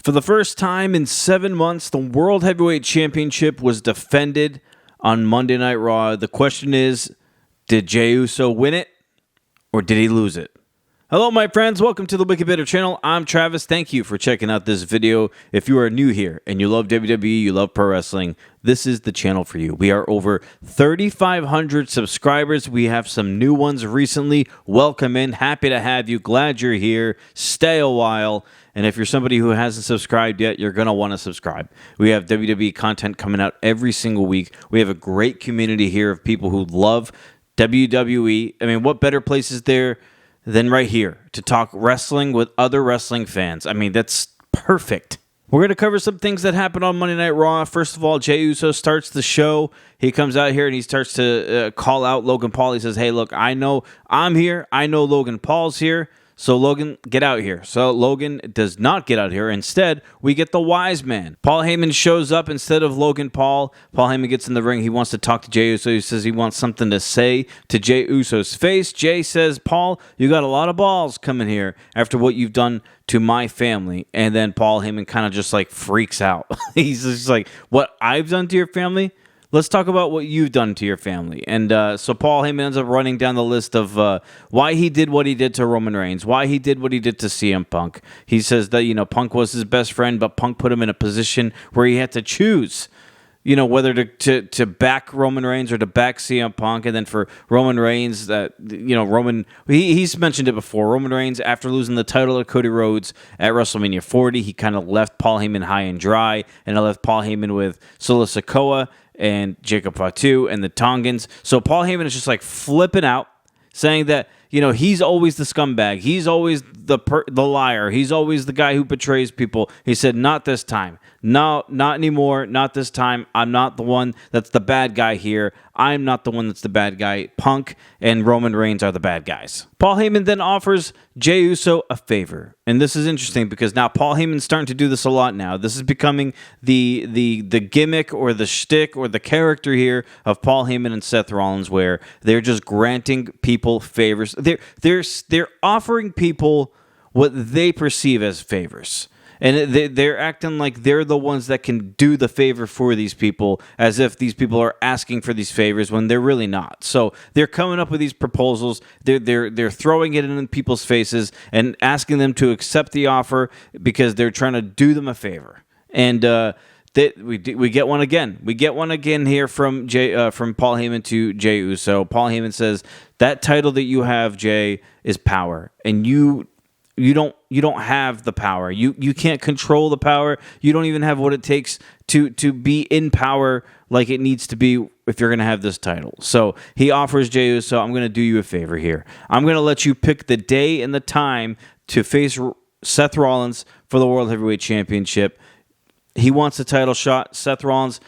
For the first time in 7 months, the World Heavyweight Championship was defended on Monday Night Raw. The question is, did Jey Uso win it or did he lose it? Hello, my friends. Welcome to the Wicked Bitter channel. I'm Travis. Thank you for checking out this video. If you are new here and you love WWE, you love pro wrestling, this is the channel for you. We are over 3,500 subscribers. We have some new ones recently. Welcome in. Happy to have you. Glad you're here. Stay a while. And if you're somebody who hasn't subscribed yet, you're going to want to subscribe. We have WWE content coming out every single week. We have a great community here of people who love WWE. I mean, what better place is there than right here to talk wrestling with other wrestling fans? I mean, that's perfect. We're going to cover some things that happened on Monday Night Raw. First of all, Jey Uso starts the show. He comes out here and he starts to call out Logan Paul. He says, hey, look, I know I'm here. I know Logan Paul's here. So Logan, get out here. So Logan does not get out here. Instead, we get the wise man. Paul Heyman shows up instead of Logan Paul. Paul Heyman gets in the ring. He wants to talk to Jey Uso. He says he wants something to say to Jey Uso's face. Jey says, Paul, you got a lot of balls coming here after what you've done to my family. And then Paul Heyman kind of just like freaks out. He's just like, what I've done to your family? Let's talk about what you've done to your family. And so Paul Heyman ends up running down the list of why he did what he did to Roman Reigns, why he did what he did to CM Punk. He says that, Punk was his best friend, but Punk put him in a position where he had to choose, whether to back Roman Reigns or to back CM Punk. And then for Roman Reigns, he's mentioned it before. Roman Reigns, after losing the title to Cody Rhodes at WrestleMania 40, he kind of left Paul Heyman high and dry, and I left Paul Heyman with Solo Sikoa and Jacob Fatu and the Tongans. So Paul Heyman is just like flipping out, saying that, he's always the scumbag. He's always the liar. He's always the guy who betrays people. He said, not this time. No, not anymore. Not this time. I'm not the one that's the bad guy here. I'm not the one that's the bad guy. Punk and Roman Reigns are the bad guys. Paul Heyman then offers Jey Uso a favor. And this is interesting because now Paul Heyman's starting to do this a lot now. This is becoming the gimmick or the shtick or the character here of Paul Heyman and Seth Rollins, where they're just granting people favors. They're offering people what they perceive as favors. And they're acting like they're the ones that can do the favor for these people, as if these people are asking for these favors when they're really not. So they're coming up with these proposals. They're throwing it in people's faces and asking them to accept the offer because they're trying to do them a favor. And we get one again. We get one again here from Paul Heyman to Jey Uso. Paul Heyman says that title that you have, Jey, is power, and you don't have the power. You can't control the power. You don't even have what it takes to be in power like it needs to be if you're going to have this title. So he offers Jey Uso, I'm going to do you a favor here. I'm going to let you pick the day and the time to face Seth Rollins for the World Heavyweight Championship. He wants a title shot. Seth Rollins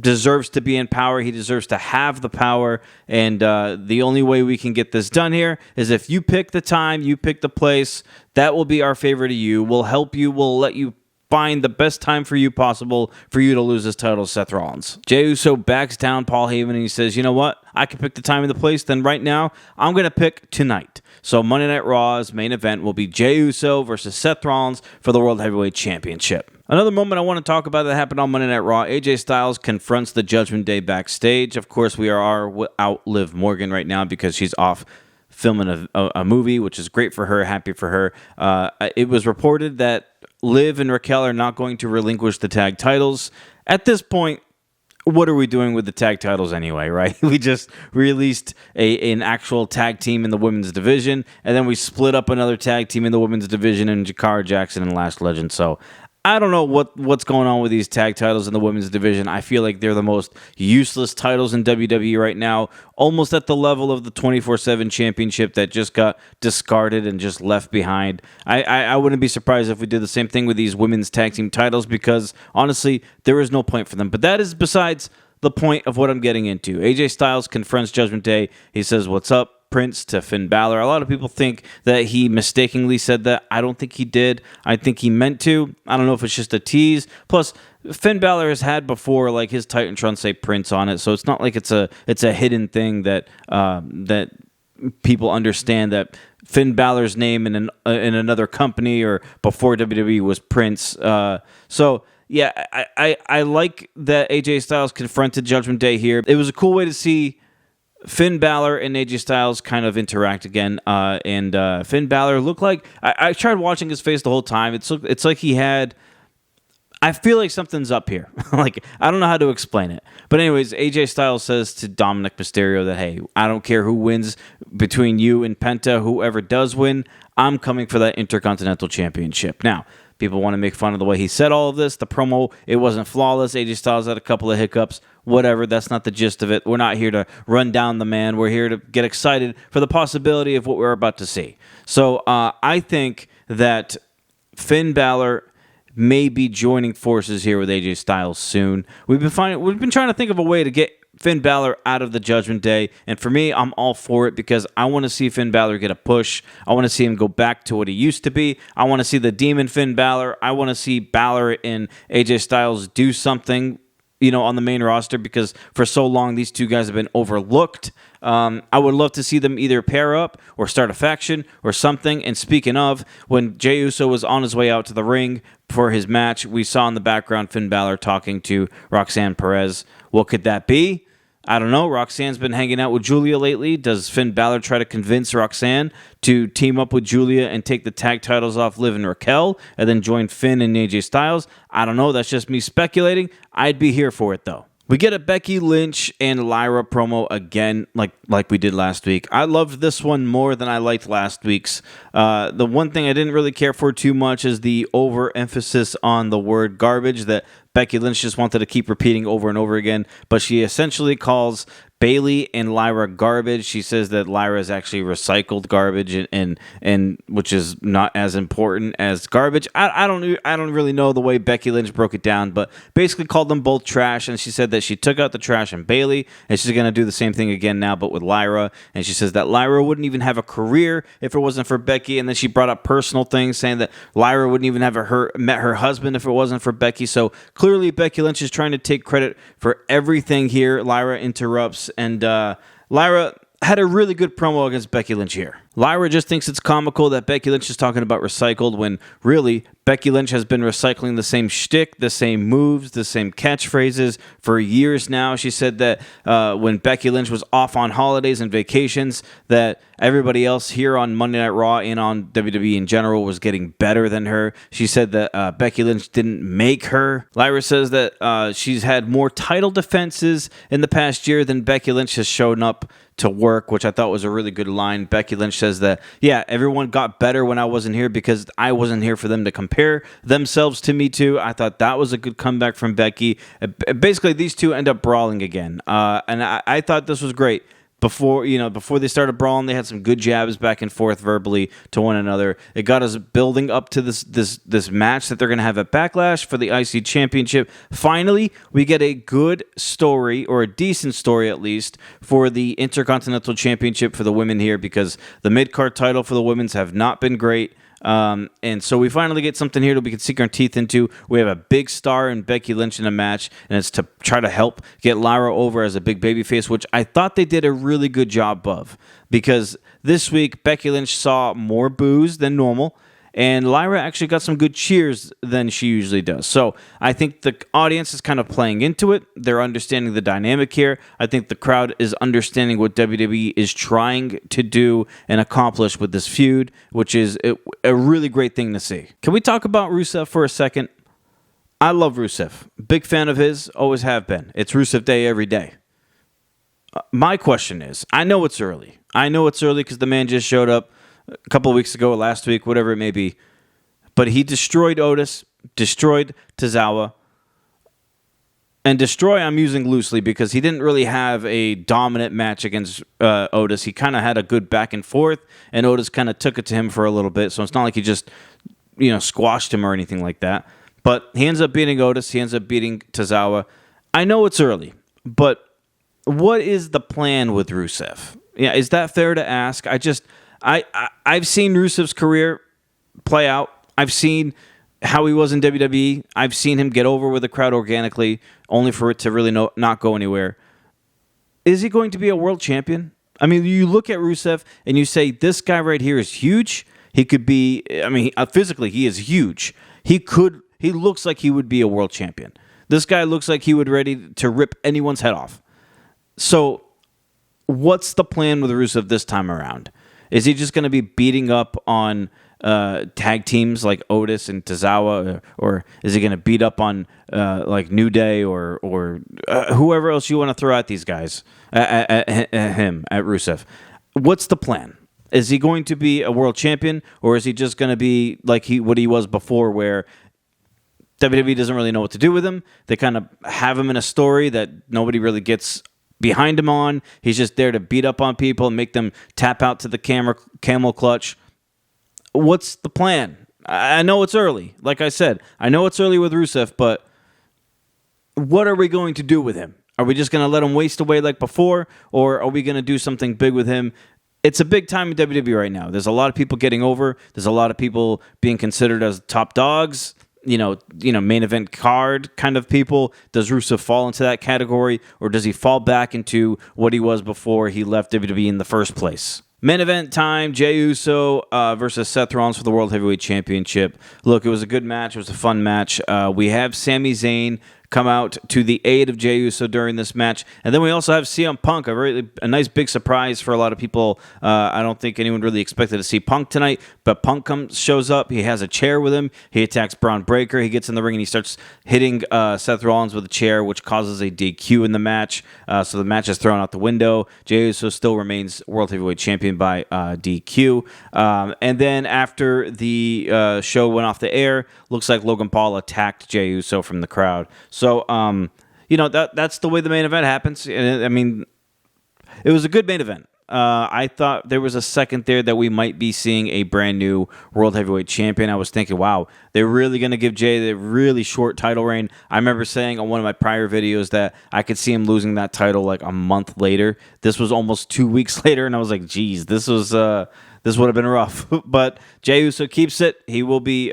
deserves to be in power. He deserves to have the power. And the only way we can get this done here is if you pick the time, you pick the place. That will be our favor to you. We'll help you. We'll let you find the best time for you possible for you to lose this title, Seth Rollins. Jey Uso backs down Paul Heyman and he says, you know what? I can pick the time and the place. Then right now, I'm going to pick tonight. So Monday Night Raw's main event will be Jey Uso versus Seth Rollins for the World Heavyweight Championship. Another moment I want to talk about that happened on Monday Night Raw. AJ Styles confronts the Judgment Day backstage. Of course, we are out Liv Morgan right now because she's off filming a movie, which is great for her, happy for her. It was reported that Liv and Raquel are not going to relinquish the tag titles. At this point, what are we doing with the tag titles anyway, right? We just released an actual tag team in the women's division, and then we split up another tag team in the women's division in Jakara Jackson and Lash Legend. So I don't know what's going on with these tag titles in the women's division. I feel like they're the most useless titles in WWE right now, almost at the level of the 24/7 championship that just got discarded and just left behind. I wouldn't be surprised if we did the same thing with these women's tag team titles because, honestly, there is no point for them. But that is besides the point of what I'm getting into. AJ Styles confronts Judgment Day. He says, "What's up, Prince?" to Finn Balor. A lot of people think that he mistakenly said that. I don't think he did. I think he meant to. I don't know if it's just a tease. Plus, Finn Balor has had before like his Titantron say Prince on it, so it's not like it's a hidden thing that people understand that Finn Balor's name in another company or before WWE was Prince. So yeah, I like that AJ Styles confronted Judgment Day here. It was a cool way to see Finn Balor and AJ Styles kind of interact again, and Finn Balor looked like I tried watching his face the whole time. It's like he had. I feel like something's up here. Like, I don't know how to explain it. But anyways, AJ Styles says to Dominic Mysterio that, hey, I don't care who wins between you and Penta. Whoever does win, I'm coming for that Intercontinental Championship. Now, people want to make fun of the way he said all of this. The promo, it wasn't flawless. AJ Styles had a couple of hiccups. Whatever, that's not the gist of it. We're not here to run down the man. We're here to get excited for the possibility of what we're about to see. So I think that Finn Balor may be joining forces here with AJ Styles soon. We've been trying to think of a way to get Finn Balor out of the Judgment Day, and for me, I'm all for it because I want to see Finn Balor get a push. I want to see him go back to what he used to be. I want to see the Demon Finn Balor. I want to see Balor and AJ Styles do something, on the main roster, because for so long these two guys have been overlooked. I would love to see them either pair up or start a faction or something. And speaking of, when Jey Uso was on his way out to the ring for his match, we saw in the background Finn Balor talking to Roxanne Perez. What could that be? I don't know. Roxanne's been hanging out with Julia lately. Does Finn Balor try to convince Roxanne to team up with Julia and take the tag titles off Liv and Raquel and then join Finn and AJ Styles? I don't know. That's just me speculating. I'd be here for it, though. We get a Becky Lynch and Lyra promo again, like we did last week. I loved this one more than I liked last week's. The one thing I didn't really care for too much is the overemphasis on the word garbage that Becky Lynch just wanted to keep repeating over and over again. But she essentially calls Bayley and Lyra garbage. She says that Lyra is actually recycled garbage, and which is not as important as garbage. I don't really know the way Becky Lynch broke it down, but basically called them both trash. And she said that she took out the trash in Bayley, and she's gonna do the same thing again now, but with Lyra. And she says that Lyra wouldn't even have a career if it wasn't for Becky. And then she brought up personal things, saying that Lyra wouldn't even have met her husband if it wasn't for Becky. So clearly, Becky Lynch is trying to take credit for everything here. Lyra interrupts. And Lyra had a really good promo against Becky Lynch here. Lyra just thinks it's comical that Becky Lynch is talking about recycled when really Becky Lynch has been recycling the same shtick, the same moves, the same catchphrases for years now. She said that when Becky Lynch was off on holidays and vacations, that everybody else here on Monday Night Raw and on WWE in general was getting better than her. She said that Becky Lynch didn't make her. Lyra says that she's had more title defenses in the past year than Becky Lynch has shown up to work, which I thought was a really good line. Becky Lynch says that, yeah, everyone got better when I wasn't here because I wasn't here for them to compare themselves to me too. I thought that was a good comeback from Becky. Basically, these two end up brawling again. And I thought this was great. Before they started brawling, they had some good jabs back and forth verbally to one another. It got us building up to this match that they're going to have at Backlash for the IC Championship. Finally, we get a good story, or a decent story at least, for the Intercontinental Championship for the women here, because the mid-card title for the women's have not been great. And so we finally get something here that we can sink our teeth into. We have a big star in Becky Lynch in a match, and it's to try to help get Lyra over as a big babyface, which I thought they did a really good job of, because this week Becky Lynch saw more boos than normal, and Lyra actually got some good cheers than she usually does. So I think the audience is kind of playing into it. They're understanding the dynamic here. I think the crowd is understanding what WWE is trying to do and accomplish with this feud, which is a really great thing to see. Can we talk about Rusev for a second? I love Rusev. Big fan of his, always have been. It's Rusev Day every day. My question is, I know it's early. Because the man just showed up a couple of weeks ago, last week, whatever it may be. But he destroyed Otis, destroyed Tozawa. And destroy I'm using loosely because he didn't really have a dominant match against Otis. He kind of had a good back and forth, and Otis kind of took it to him for a little bit. So it's not like he just, squashed him or anything like that. But he ends up beating Otis. He ends up beating Tozawa. I know it's early, but what is the plan with Rusev? Yeah, is that fair to ask? I've seen Rusev's career play out. I've seen how he was in WWE. I've seen him get over with the crowd organically, only for it to really not go anywhere. Is he going to be a world champion? I mean, you look at Rusev and you say, this guy right here is huge. He could be, I mean, physically, he is huge. He looks like he would be a world champion. This guy looks like he would ready to rip anyone's head off. So what's the plan with Rusev this time around? Is he just going to be beating up on tag teams like Otis and Tozawa, or is he going to beat up on like New Day or whoever else you want to throw at these guys, at Rusev? What's the plan? Is he going to be a world champion, or is he just going to be like what he was before, where WWE doesn't really know what to do with him? They kind of have him in a story that nobody really gets behind him on. He's just there to beat up on people and make them tap out to the camel clutch. What's the plan? I know it's early. Like I said, I know it's early with Rusev, but what are we going to do with him? Are we just going to let him waste away like before, or are we going to do something big with him? It's a big time in WWE right now. There's a lot of people getting over. There's a lot of people being considered as top dogs. You know, main event card kind of people. Does Rusev fall into that category, or does he fall back into what he was before he left WWE in the first place? Main event time, Jey Uso versus Seth Rollins for the World Heavyweight Championship. Look, it was a good match. It was a fun match. We have Sami Zayn come out to the aid of Jey Uso during this match. And then we also have CM Punk, a nice big surprise for a lot of people. I don't think anyone really expected to see Punk tonight, but Punk shows up. He has a chair with him. He attacks Braun Breaker. He gets in the ring and he starts hitting Seth Rollins with a chair, which causes a DQ in the match. So the match is thrown out the window. Jey Uso still remains World Heavyweight Champion by DQ. And then after the show went off the air, looks like Logan Paul attacked Jey Uso from the crowd. So, that's the way the main event happens. I mean, it was a good main event. I thought there was a second there that we might be seeing a brand new World Heavyweight Champion. I was thinking, wow, they're really going to give Jey the really short title reign. I remember saying on one of my prior videos that I could see him losing that title like a month later. This was almost 2 weeks later, and I was like, geez, this would have been rough. But Jey Uso keeps it. He will be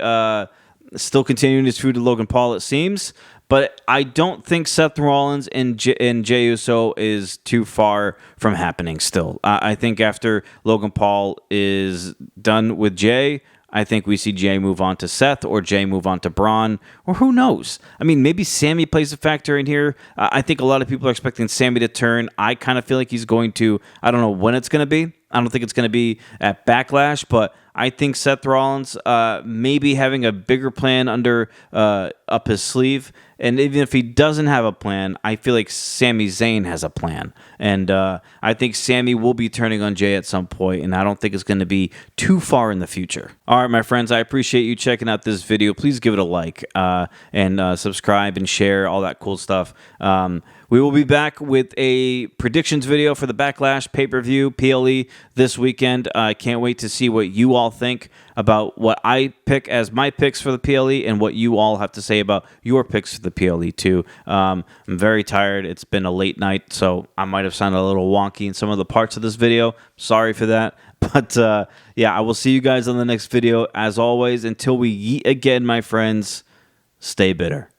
still continuing his feud with Logan Paul, it seems. But I don't think Seth Rollins and Jey Uso is too far from happening still. I think after Logan Paul is done with Jey, I think we see Jey move on to Seth, or Jey move on to Braun, or who knows? I mean, maybe Sami plays a factor in here. I think a lot of people are expecting Sami to turn. I kind of feel like he's going to. I don't know when it's going to be. I don't think it's going to be at Backlash, but I think Seth Rollins maybe having a bigger plan up his sleeve. And even if he doesn't have a plan, I feel like Sami Zayn has a plan. And I think Sami will be turning on Jey at some point, and I don't think it's going to be too far in the future. All right, my friends, I appreciate you checking out this video. Please give it a like and subscribe and share, all that cool stuff. We will be back with a predictions video for the Backlash pay-per-view, PLE, this weekend. I can't wait to see what you all think about what I pick as my picks for the PLE and what you all have to say about your picks for the PLE too. I'm very tired. It's been a late night, so I might have sounded a little wonky in some of the parts of this video. Sorry for that. But yeah, I will see you guys on the next video. As always, until we yeet again, my friends, stay bitter.